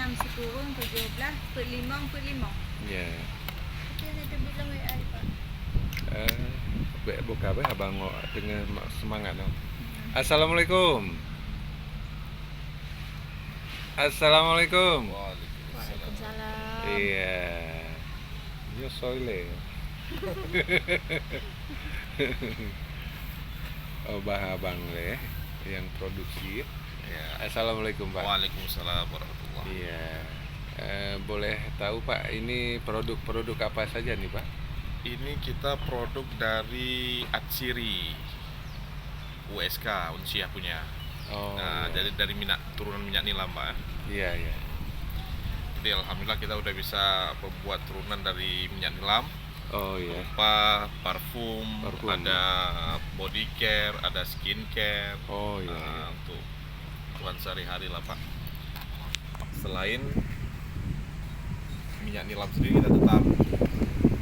6 sekurang 17 put 5 put 5. Ya. Kita ada bilang WA Pak. Buka apa abang dengan semangat no. Assalamualaikum. Assalamualaikum. Waalaikumsalam. Iya. Yo soile. Oh abang le yang produksi. Ya. Assalamualaikum Pak. Waalaikumsalam warahmatullahi. Iya. Boleh tahu Pak ini produk-produk apa saja nih Pak? Ini kita produk dari Atsiri USK Unsiah punya. Oh. Nah, Iya. jadi dari turunan minyak nilam, Pak. Iya, iya. Jadi alhamdulillah kita udah bisa membuat turunan dari minyak nilam. Oh iya. Berupa parfum, Parfum. ada body care, ada skin care. Oh iya. Nah, untuk kebutuhan sehari-hari lah, Pak. Selain minyak nilam sendiri kita tetap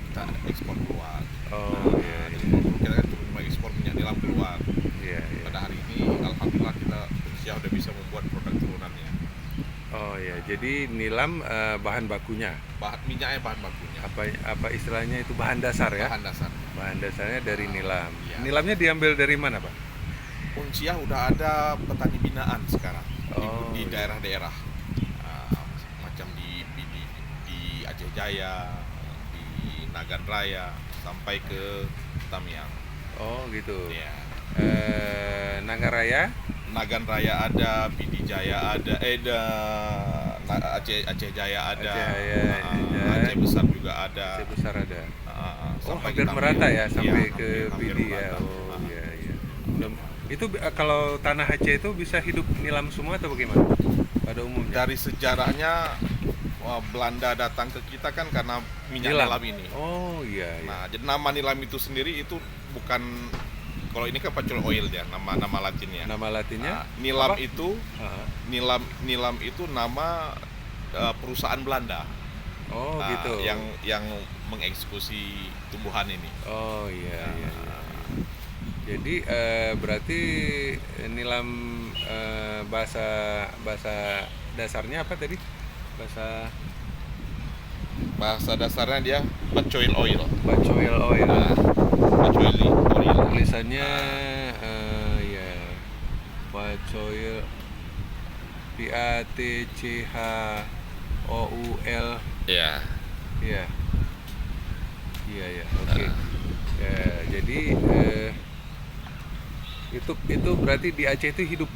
kita ekspor keluar. Oh iya. Kita kan cuma ekspor minyak nilam keluar. Iya, iya. Pada hari ini alhamdulillah kita udah bisa membuat produk turunannya. Oh iya. Jadi nilam bahan bakunya. Minyaknya bahan bakunya. Apa istilahnya itu bahan dasar ya? Bahan dasar. Bahan dasarnya dari nilam. Iya. Nilamnya diambil dari mana, Pak? Unsiah udah ada petani binaan sekarang Oh, di iya. daerah-daerah. Macam di Aceh Jaya, di Nagan Raya sampai ke Tamiang. Oh gitu. Ya. Nangaraya? Nagan Raya ada, Pidi Jaya ada, Aceh Jaya ada, Aceh Besar juga ada. Aceh Besar ada. Oh, Sampai hampir ke merata ya sampai Iya, ke hampir Pidi ya. merata. Oh iya iya. Itu kalau tanah Aceh itu bisa hidup nilam semua atau bagaimana? Pada umumnya. Dari sejarahnya Belanda datang ke kita kan karena minyak nilam ini. Oh iya iya. Nah, jadi nama nilam itu sendiri itu bukan, kalau ini kan petrol oil ya, nama latinnya. Nama latinnya? Nilam apa? itu Aha. nilam itu nama perusahaan Belanda. Oh gitu. Yang mengeksekusi tumbuhan ini. Oh iya iya. Iya. Jadi berarti nilam bahasa dasarnya apa tadi? Bahasa dasarnya dia petrol oil. Bacoil oil. Petrol oil. Tulisannya ya Bacoil PATCHOUL. Ya. Iya. Iya ya. Oke. Ya, jadi itu berarti di Aceh itu hidup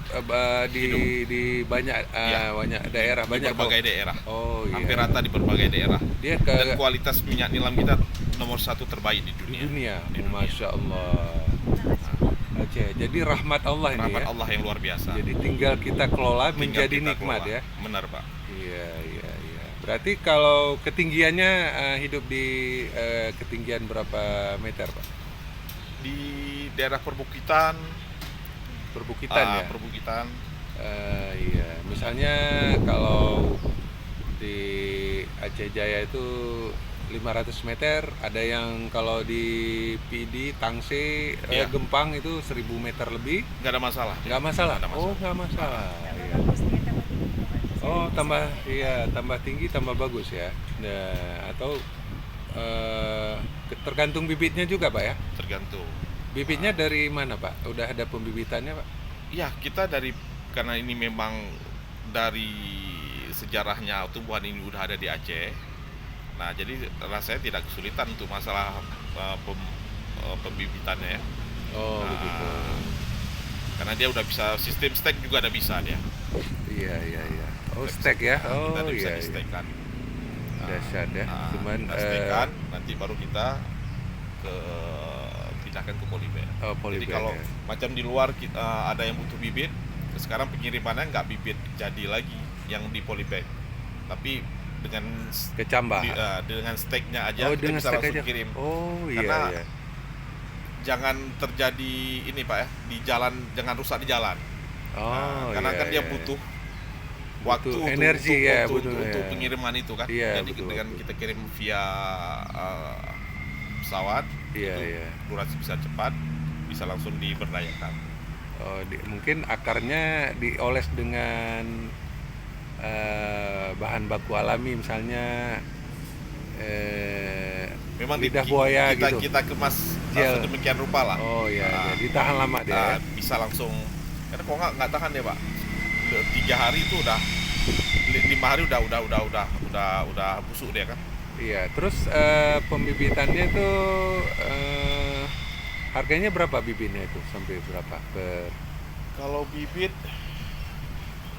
di banyak Iya. banyak daerah, Di banyak berbagai daerah. Oh iya. Hampir rata di berbagai daerah. Dia Dan ke kualitas minyak nilam kita nomor 1 terbaik di di dunia. dunia. Di dunia. Masya Allah. Aceh. Jadi rahmat Allah ini Rahmat ya. Allah yang luar biasa. Jadi tinggal kita kelola Tinggal menjadi kita nikmat kelola. ya. Benar, Pak. Iya iya iya. Berarti kalau ketinggiannya hidup di ketinggian berapa meter, Pak? Di daerah perbukitan, Perbukitan ya. perbukitan. Iya. Misalnya kalau di Aceh Jaya itu 500 meter, ada yang kalau di PD Tangse Iya. Gempang itu 1000 meter lebih. Nggak ada masalah. Nggak masalah. Nggak ada masalah. Oh, nggak masalah. Iya. Bagusnya tambah tinggi. Oh, tambah tinggi tambah bagus ya. Nah, atau tergantung bibitnya juga, Pak ya. Tergantung. Bibitnya dari mana, Pak? Udah ada pembibitannya, Pak? Ya, kita karena ini memang dari sejarahnya tumbuhan ini udah ada di Aceh. Nah, jadi rasanya tidak kesulitan untuk masalah pembibitannya ya. Oh, begitu. Karena dia udah bisa sistem stek juga ada bisa dia. Iya, iya, iya. Oh, stek ya. Oh, Kita udah bisa iya. di Iya. stekkan. Dahsyat ya. Cuman kita stekkan, nanti baru kita pindahkan ke polybag. Oh, Jadi polybag kalau ya. macam di luar ada yang butuh bibit, sekarang pengirimannya nggak bibit jadi lagi yang di polybag, tapi dengan Kecambah. dengan steknya aja Oh, kita dengan bisa stek langsung aja. kirim. Oh, iya, Karena iya. Jangan terjadi ini Pak ya, di jalan, jangan rusak di jalan. Oh, Karena iya, kan dia iya. butuh waktu Butuh energi ya, butuh, untuk ya. pengiriman itu kan. Iya, Jadi butuh dengan waktu. kita kirim via pesawat, Iya, itu iya. durasi bisa cepat, bisa langsung diberdayakan. Oh, mungkin akarnya dioles dengan bahan baku alami misalnya Memang lidah buaya kita, gitu. kita kemas Gel. sedemikian rupa lah. Oh iya, Nah, jadi tahan lama dia. Ya? bisa langsung, karena kalau nggak tahan ya Pak, 3 hari itu udah, 5 hari udah busuk dia kan. Iya, terus pembibitannya itu harganya berapa bibitnya itu sampai berapa per? Kalau bibit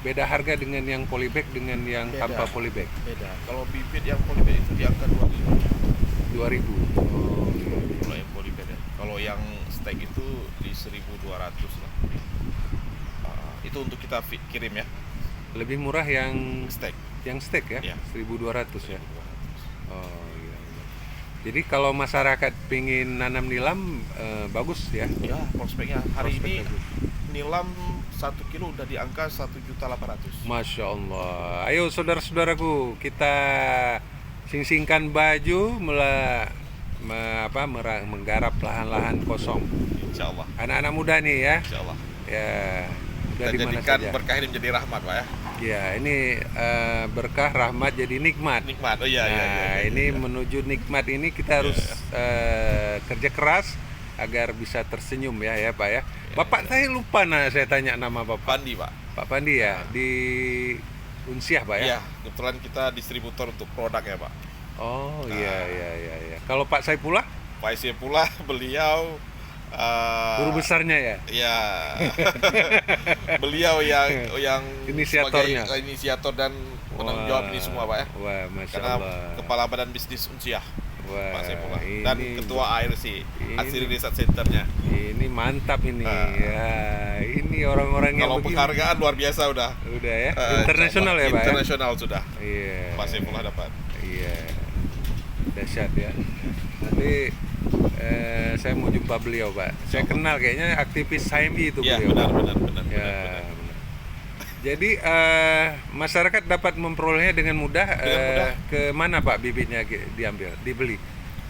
Beda harga dengan yang polybag dengan yang Beda. tanpa polybag. beda. Kalau bibit yang polybag itu di angka 2.000. 2000. Oh, iya. Kalau yang polybag ya. Kalau yang stek itu di 1.200 lah. Itu untuk kita kirim ya, Lebih murah yang stek. steak ya? Iya. 1.200 ya. Oh iya. Jadi kalau masyarakat pingin nanam nilam bagus ya. Ya, prospeknya hari Prospek ini bagus. nilam 1 kilo udah di angka 1.800.000. Masya Allah. Ayo saudara-saudaraku, kita sing-singkan baju menggarap lahan-lahan kosong. Insya Allah. Anak-anak muda nih ya. Insya Allah. Ya, udah Dan di mana jadikan saja. berkah ini menjadi rahmat Pak ya. Ya, ini berkah rahmat jadi nikmat. Nikmat. Oh iya, Nah, iya, iya, ini iya. menuju nikmat ini kita harus kerja keras agar bisa tersenyum ya Pak ya. Bapak saya lupa saya tanya nama Bapak. Pandi Pak. Pak Pandi ya, di Unsiah Pak ya. Iya, kebetulan kita distributor untuk produk ya Pak. Oh iya. Kalau Pak Saifullah Pak Isi pula beliau guru besarnya ya. ya beliau yang Inisiatornya. sebagai inisiator dan penanggung jawab ini semua Pak ya. Wah, masya Karena Allah. kepala badan bisnis Unsiah Wah, Pak Saifullah dan ini- ketua ARC Asri ini- Research Centernya. Ini mantap ini. Ya, ini orang-orang yang Kalau begini. penghargaan luar biasa udah. Udah ya, internasional ya Pak ya. Internasional sudah. Iya. Pak Saifullah dapat. Iya. Dahsyat ya. Nanti saya mau jumpa beliau Pak. Saya kenal kayaknya aktivis HMI itu Iya, beliau. benar. Ya, benar. Jadi masyarakat dapat memperolehnya dengan mudah. Dengan mudah. Ke mana Pak bibitnya diambil, dibeli?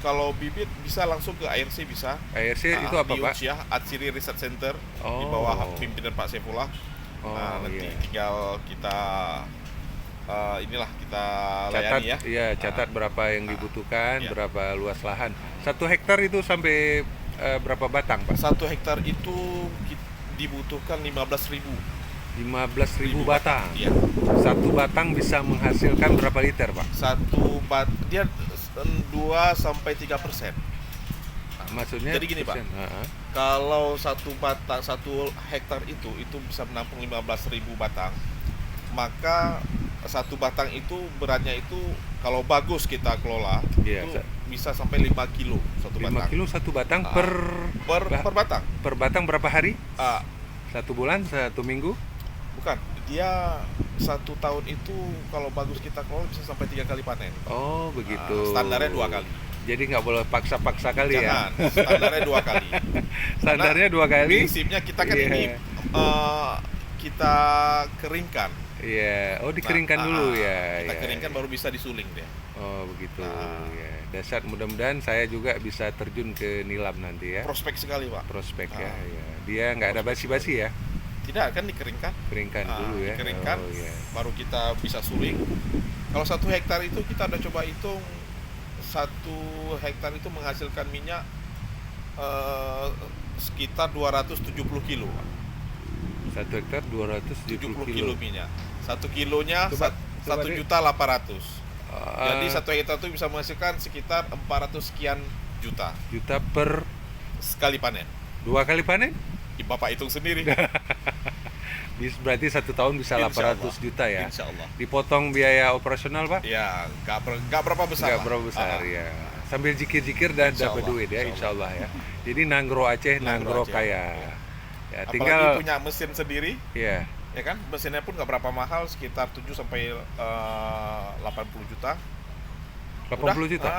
Kalau bibit bisa langsung ke ARC bisa. ARC itu apa di Pak? Unsiah, Atsiri Research Center di Oh. bawah pimpinan Pak Saifullah. Oh, Nanti iya. tinggal kita kita Catat, layani ya. iya, catat berapa yang dibutuhkan, Iya. berapa luas lahan. 1 hektar itu sampai berapa batang Pak? 1 hektar itu dibutuhkan 15.000 15.000 batang. Iya. 1 batang bisa menghasilkan berapa liter Pak? Dia 2-3%. Maksudnya? Jadi gini, Pak. persen. Ha-ha. Kalau 1 hektar itu bisa menampung 15.000 batang, maka 1 batang itu beratnya itu kalau bagus kita kelola Iya, itu bisa sampai 5 kilo 1 5 batang. kilo 1 batang Ah. per per batang. batang berapa hari? Ah, 1 bulan, 1 minggu? bukan, dia 1 tahun itu kalau bagus kita kelola bisa sampai 3 kali panen. Oh begitu. Standarnya 2 kali. Jadi nggak boleh paksa-paksa kali ya? Jangan, standarnya 2 kali. Standarnya 2 kali? Prinsipnya kita kan Iya. ini kita keringkan. Iya, oh dikeringkan dulu ya. Kita ya, keringkan ya. baru bisa disuling dia. Oh begitu. Nah. Ya. Dahsyat, mudah-mudahan saya juga bisa terjun ke nilam nanti ya. Prospek sekali Pak. Prospek ya, Ah. ya. Dia nggak ada basi-basi ya. Tidak, kan dikeringkan. Keringkan dulu ya. Dikeringkan, Oh ya. baru kita bisa suling. Kalau 1 hektar itu kita udah coba hitung, 1 hektar itu menghasilkan minyak sekitar 270 kilo. Pak. 1 hektar 270 70 kilo. kilo minyak. 1 kilonya Coba- coba deh. 1.800.000. Jadi Ah, 1 hektar itu bisa menghasilkan sekitar 400 sekian juta juta per sekali panen. 2 kali panen? Bapak hitung sendiri. Berarti 1 tahun bisa Insya 800 Allah. juta ya. Insya Allah. Dipotong biaya operasional Pak? Ya, nggak berapa besar. Nggak lah. berapa besar Ah, ya. Sambil zikir-zikir dan Insya dapat Allah, duit ya, insya insya Allah ya. Jadi Nanggro Aceh, Nanggro Aceh, kaya. ya. Ya, Apalagi tinggal punya mesin sendiri, ya. ya kan? Mesinnya pun nggak berapa mahal, sekitar 7 sampai 80 juta. 80 Udah, juta.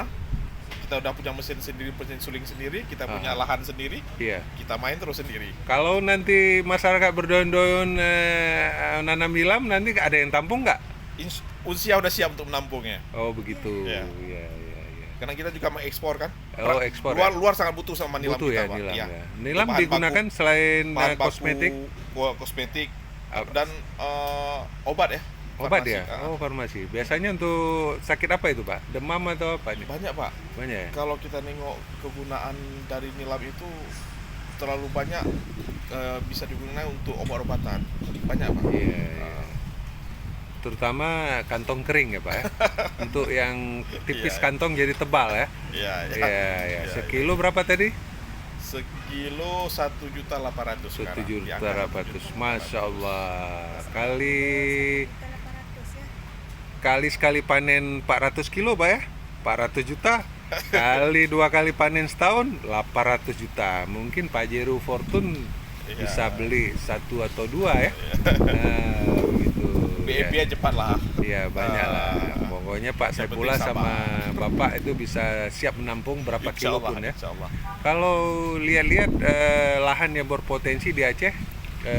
kita udah punya mesin sendiri, mesin suling sendiri, kita punya Ah. lahan sendiri, Iya. kita main terus sendiri. Kalau nanti masyarakat berdon-don nanam nilam, nanti ada yang tampung nggak? Unsia udah siap untuk menampungnya. Oh begitu. Iya. Iya, iya, iya. Karena kita juga mengekspor kan. Oh, ekspor Luar, ya? luar sangat butuh sama nilam Butuh kita, ya Pak. nilam Iya. ya. Nilam Bahan digunakan selain bahan baku kosmetik. kosmetik Apa? dan obat ya. Obat farmasi, ya? Oh, farmasi. Biasanya untuk sakit apa itu, Pak? Demam atau apa nih? banyak Pak. Banyak ya? Kalau kita nengok kegunaan dari nilam itu terlalu banyak, bisa digunakan untuk obat-obatan. Banyak Pak. Iya, iya. Terutama kantong kering ya, Pak ya. Untuk yang tipis Iya. kantong jadi tebal ya. Iya, Iya, iya. Sekilo berapa tadi? Sekilo 1.800.000 sekarang. Di angka 1.800.000. Masya Allah. Kali 1.800.000 ya. kali sekali panen 400 kilo, Pak ya. 400 juta. Kali 2 kali panen setahun 800 juta. Mungkin Pak Jeru Fortune Iya. bisa beli 1 atau 2 ya. Nah, begitu. BEP Ya. cepat lah. Iya, banyak lah. Pokoknya Pak yang Saifullah penting sama sabar. Bapak itu bisa siap menampung berapa kilo pun ya. Insya Allah. Kalau lihat-lihat lahan yang berpotensi di Aceh,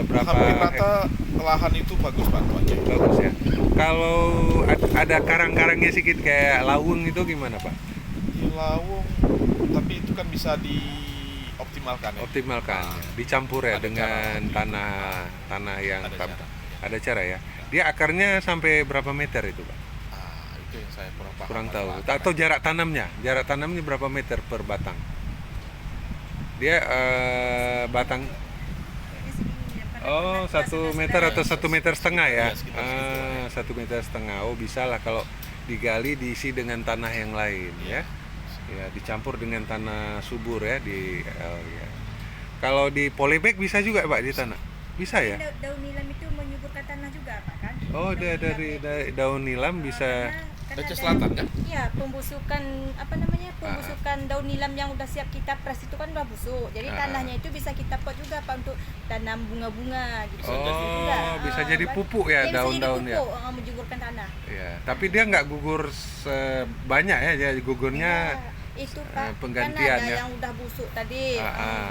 berapa Hampir rata lahan itu bagus Pak tuh Aceh. bagus ya. Kalau ada karang-karangnya sedikit kayak lawung itu gimana Pak? Di Lawung, tapi itu kan bisa dioptimalkan ya. Optimalkan, dicampur ya Ada dengan cara. tanah yang Ada cara. ada cara ya. Dia akarnya sampai berapa meter itu Pak? Itu yang saya kurang paham. Kurang tahu. masalah Atau akarnya. jarak tanamnya berapa meter per batang? Dia batang Kayaknya segini ya. Pada oh pernah 1 meter sudah- atau 1,5 meter ya? Iya, sekitar segitu. 1,5 meter. Oh bisa lah kalau digali diisi dengan tanah yang lain ya. Iya. Ya dicampur dengan tanah subur ya ya. Kalau di polybag bisa juga Pak di tanah? Bisa ya? Daun nilam itu menyuburkan tanah juga Pak kan? Oh Daun dari nilam itu. daun nilam bisa. Karena Aceh ada- Selatan kan? Iya, pembusukan apa namanya? Pembusukan daun nilam yang udah siap kita pres itu kan udah busuk. Jadi tanahnya itu bisa kita pot juga Pak untuk tanam bunga-bunga gitu. Oh, bisa jadi pupuk ya daun-daun ya? Menjuburkan tanah. Ya, tapi dia nggak gugur sebanyak ya, jadi gugurnya Iya, itu Pak. penggantian kan ada ya? yang udah busuk tadi,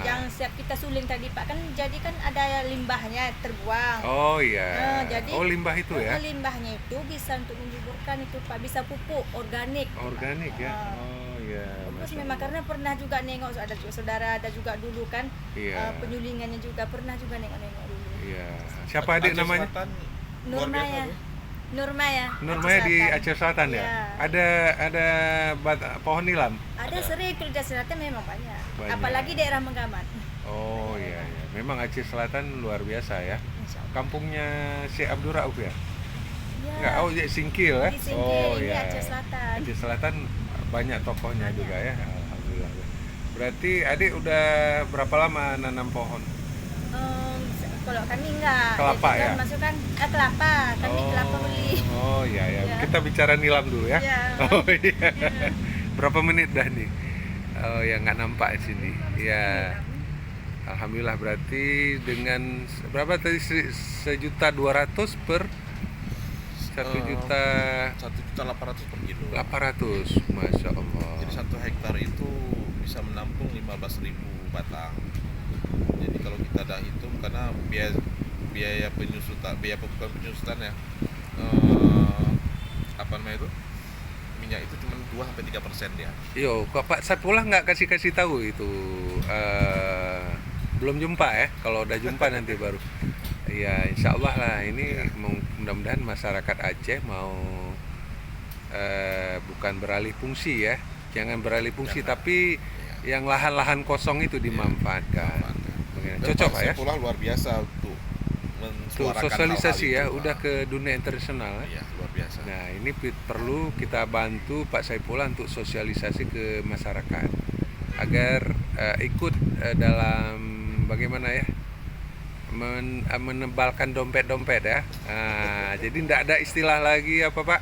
yang siap kita suling tadi Pak kan jadi kan ada limbahnya terbuang. Oh iya. Jadi Oh limbah itu ya? limbahnya itu bisa untuk menjuburkan itu Pak, bisa pupuk organik. Organik ya? Ah. Oh iya. Terus Masya memang Allah. karena pernah juga nengok ada juga saudara ada juga dulu kan Iya. penyulingannya juga pernah juga nengok-nengok dulu. Iya. Siapa adik Aceh namanya? Selatan luar biasa Nurmaya. tuh. Nurmaya. Nurmaya di Selatan. Aceh Selatan ya? Iya. Ada pohon nilam? Ada sering kerja selatan memang banyak. Banyak. Apalagi daerah Menggamat. Oh iya, iya. Memang Aceh Selatan luar biasa ya. Insya Allah. Kampungnya Syekh Abdul Rauf ya? Ya. Enggak, oh ya Singkil ya? Di Singkil, Oh ini iya. Aceh Selatan. Aceh Selatan banyak tokohnya Banyak. juga ya. Alhamdulillah. Berarti adik udah berapa lama nanam pohon? Kalau kami enggak. Kelapa Jadi kan ya? masukkan kelapa. Kami kelapa beli. Oh iya ya. Ya. Kita bicara nilam dulu ya. Ya. Oh iya. Berapa menit dah nih? Oh ya nggak nampak di sini. Ya. Alhamdulillah berarti dengan berapa tadi 1.200.000 per 1.800.000 1.800.000 per kilo. Masya Allah. Jadi 1 hektar itu bisa menampung 15.000 batang. Jadi kalau kita dah hitung karena biaya penyusutan, bukan penyusutan ya, apa namanya itu, minyak itu cuma 2-3% ya. Yo, kok Pak Saifullah nggak kasih tahu itu? Belum jumpa ya. Kalau udah jumpa nanti baru. Ya, insya Allah lah. Ini mudah-mudahan masyarakat Aceh mau bukan beralih fungsi ya. Jangan beralih fungsi, tapi yang lahan-lahan kosong itu dimanfaatkan. Cocok Pak ya. Saifullah luar biasa untuk Tuh, mensuarakan sosialisasi ya, hal-hal itu. udah ke dunia internasional. Iya, luar biasa. Nah, ini perlu kita bantu Pak Saifullah untuk sosialisasi ke masyarakat agar ikut dalam bagaimana ya menebalkan dompet-dompet ya. Jadi tidak ada istilah lagi apa Pak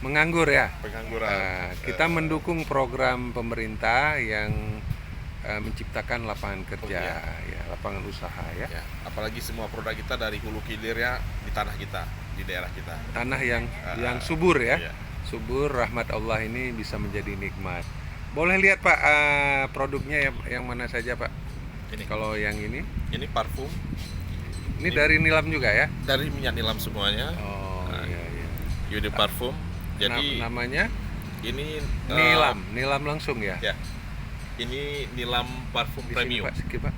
menganggur ya. Pengangguran. Kita mendukung program pemerintah yang menciptakan lapangan kerja, ya, lapangan usaha ya. Ya, apalagi semua produk kita dari hulu hilirnya di tanah kita, di daerah kita. Tanah yang subur ya. Iya. Subur, rahmat Allah ini bisa menjadi nikmat. Boleh lihat Pak produknya yang mana saja Pak? Ini Kalau yang ini parfum ini dari nilam juga ya? dari minyak nilam semuanya. Oh iya iya. Yudi parfum. Jadi Namanya ini nilam langsung ya? ya. Ini nilam parfum Di sini, premium. Pak, skip Pak.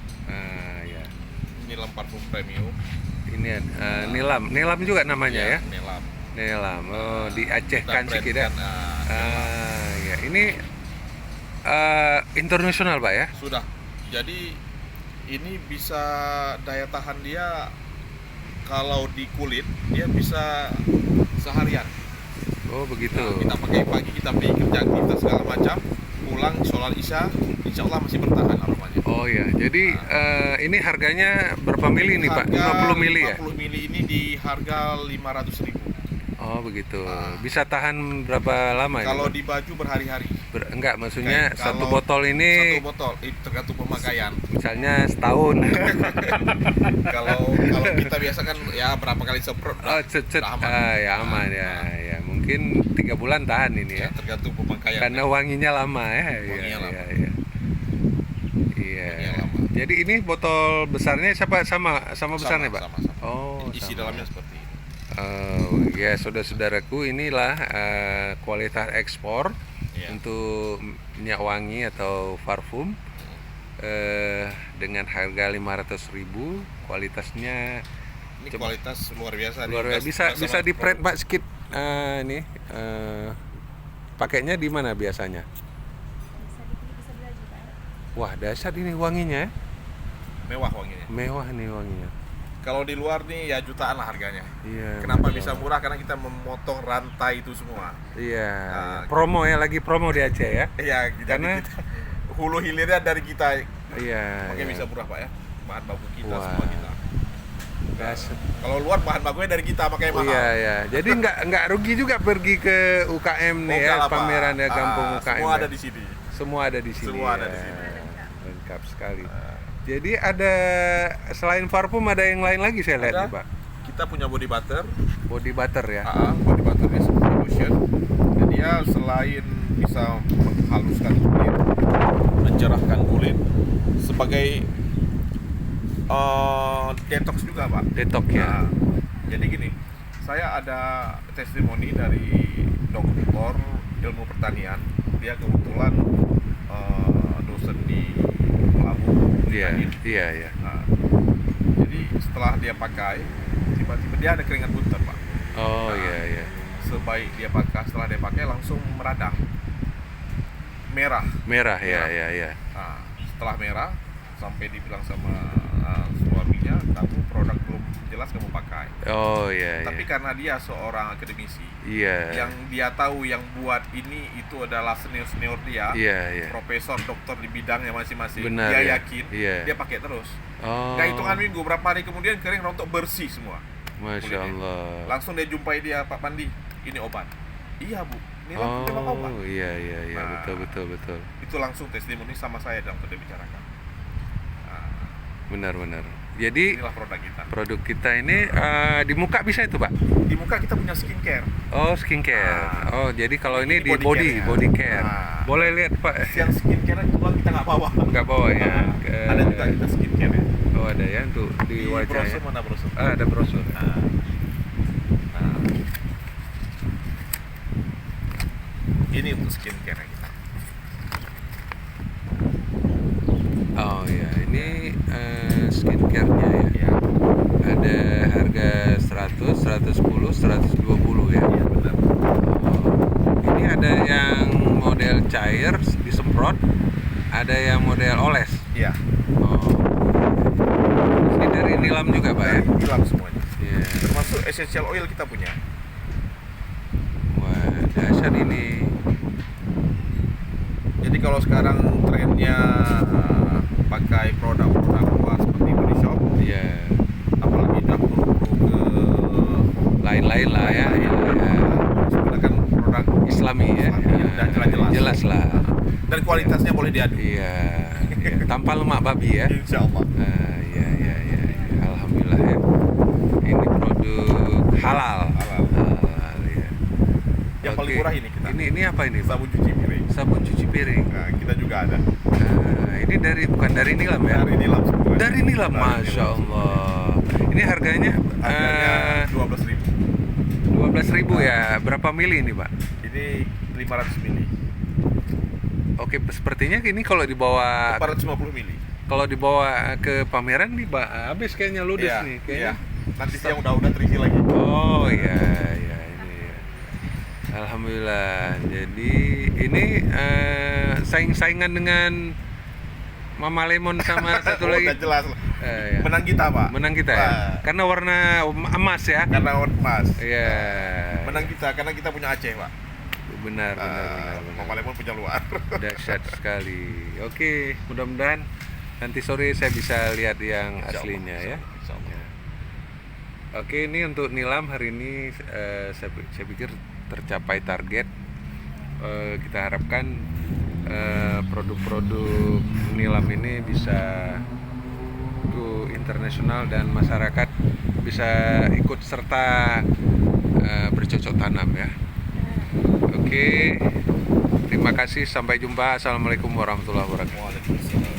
Ya. Nilam parfum premium. Ini nilam juga namanya ya? Nilam. Nelam. Oh, diacehkan Kita sedikit ya. brandkan, Ya. Ini internasional, Pak ya? sudah. Jadi ini bisa daya tahan dia kalau di kulit dia bisa seharian. Oh, begitu. Nah, kita pakai pagi, kita pergi kerja kita segala macam, pulang sholat isya, insya Allah masih bertahan aromanya. Oh ya, jadi ini harganya berapa mili nih Pak? 50 mili ya? 50 mili ini di harga 500.000. Oh begitu. Bisa tahan berapa lama Kalau ini? di baju berhari-hari. Enggak, maksudnya Oke, satu kalau botol ini Satu botol, itu tergantung pemakaian. misalnya setahun. Kalau kita biasa kan ya berapa kali semprot, Oh, cet. udah aman. Ya aman ya. Ya mungkin 3 bulan tahan ini Ya, ya. tergantung pemakaian. Karena wanginya lama ya. Iya, Wanginya lama. iya, iya. Iya. Wanginya lama. Jadi ini botol besarnya sama besarnya Pak? Sama. Oh, Isi sama. dalamnya seperti ini. Oh ya, saudara-saudaraku, inilah kualitas ekspor Iya. untuk minyak wangi atau parfum dengan harga 500.000. Kualitasnya Ini Coba. kualitas luar biasa. nih. luar biasa. Bisa Udah bisa sama di print produk. Pak sedikit ini pakainya di mana biasanya? Bisa dipilih bisa belajar Pak. Wah, dahsyat ini wanginya ya. Mewah wanginya. Mewah nih wanginya. Kalau di luar nih ya jutaan lah harganya. Iya. Kenapa betul. bisa murah? Karena kita memotong rantai itu semua. Iya. Nah, Promo ya, lagi promo di Aceh ya. Iya, Karena- kita, hulu hilirnya dari kita. Iya. Makanya iya. bisa murah Pak ya. Bahan baku kita Wah. semua kita. Dahsyat. Kalau luar bahan bakunya dari kita makanya mahal. Iya ya, jadi nggak rugi juga pergi ke UKM nih Oh, ya, enggak lah, Pak. pameran ya kampung UKM. Semua ya. ada di sini. Semua ada di sini. Semua ada ya. di sini. Lengkap sekali. Jadi ada selain parfum ada yang lain lagi saya lihat Ada. nih Pak. Kita punya body butter. Body butter ya. Body butternya seperti lotion. Dan dia selain bisa menghaluskan kulit, mencerahkan kulit, sebagai detox juga Pak. Detox ya. Nah, jadi gini, saya ada testimoni dari dokter ilmu pertanian. Dia kebetulan dosen di Lampung. Iya, iya ya. Nah, jadi setelah dia pakai, tiba-tiba dia ada keringat bunter Pak. Oh Nah, iya ya. Sebaik dia pakai, setelah dia pakai langsung meradang, merah. Merah ya Merah. ya ya. Nah, setelah merah, sampai dibilang sama suaminya, kamu produk belum jelas kamu pakai. Oh iya Tapi ya. karena dia seorang akademisi, Iya. yang dia tahu yang buat ini itu adalah senior dia, Iya ya. profesor, dokter di bidangnya masing-masing. Benar, Dia ya. yakin, Iya. dia pakai terus. Oh. Nggak hitungan minggu, berapa hari kemudian kering rontok bersih semua. Masya kulitnya. Allah. Langsung dia jumpai dia, Pak Pandi, ini obat. Iya Bu, ini langsung dia pakai obat. Oh iya iya iya, Nah. betul. Itu langsung testimoni sama saya dalam dia bicarakan. Nah, Benar. Jadi inilah produk kita. produk kita ini di muka bisa itu Pak? Di muka kita punya skincare. Oh skincare. Nah. Oh jadi kalau ini di Ini body body care-nya. care. Nah. Boleh lihat Pak? Yang skincare itu kan kita nggak bawa. Nggak bawa ya. Nah, ada juga kita skincare ya. Oh ada ya untuk di wajah ya. brosur mana brosur? Ada brosur. Nah. Ini untuk skincare kita. Oh ya ini skincare-nya ya. Ya, Ada harga 100, 110, 120 ya. iya benar. Oh, ini ada yang model cair disemprot, ada yang model oles. Iya. Oh. Ini dari nilam juga Pak ya? Dari hilang semuanya. Iya. Termasuk essential oil kita punya. Wah, dahsyat ini. Jadi kalau sekarang trennya pakai produk-produk luar seperti Body Shop, Iya. apalagi udah pro ke Lain-lain lah ya. lain, Ya. menggunakan produk Islami ya. Islami, udah jelas-jelas. Jelas lah. Dan kualitasnya boleh diadu. Iya. Iya. Tanpa lemak babi ya. Insya Allah. Iya. Alhamdulillah ya. Ini produk halal. Halal. Halal ya. Yang paling Oke. murah ini kita. Ini apa ini? Pak? Sabun cuci piring. Sabun cuci piring. Nah, kita juga ada. Ini bukan dari nilam ya? Dari nilam semua. Dari nilam, Dari masya nilam. Allah. Ini harganya Harganya 12.000. 12.000 ya. Berapa mili ini Pak? Ini 500 mili. Oke, sepertinya ini kalau dibawa 450 mili. ke pameran nih habis kayaknya ludes Iya, nih iya. kayaknya. Nanti siang udah terisi lagi. Oh iya. Ini Alhamdulillah. Jadi ini saing-saingan dengan Mama Lemon sama satu Oh, lagi. udah jelas. Ya. Menang kita, Pak. Menang kita ya. Wah. Karena warna emas ya. Karena emas. Iya. Menang kita karena kita punya Aceh, Pak. Benar, benar. Mama Lemon punya luar. Dahsyat sekali. Oke, mudah-mudahan nanti sore saya bisa lihat yang Insya Allah, aslinya ya. insya Allah. Oke, ini untuk nilam hari ini saya pikir tercapai target. Kita harapkan produk-produk nilam ini bisa go internasional dan masyarakat bisa ikut serta bercocok tanam ya. Oke, terima kasih. Sampai jumpa. Assalamualaikum warahmatullahi wabarakatuh. Waalaikumsalam.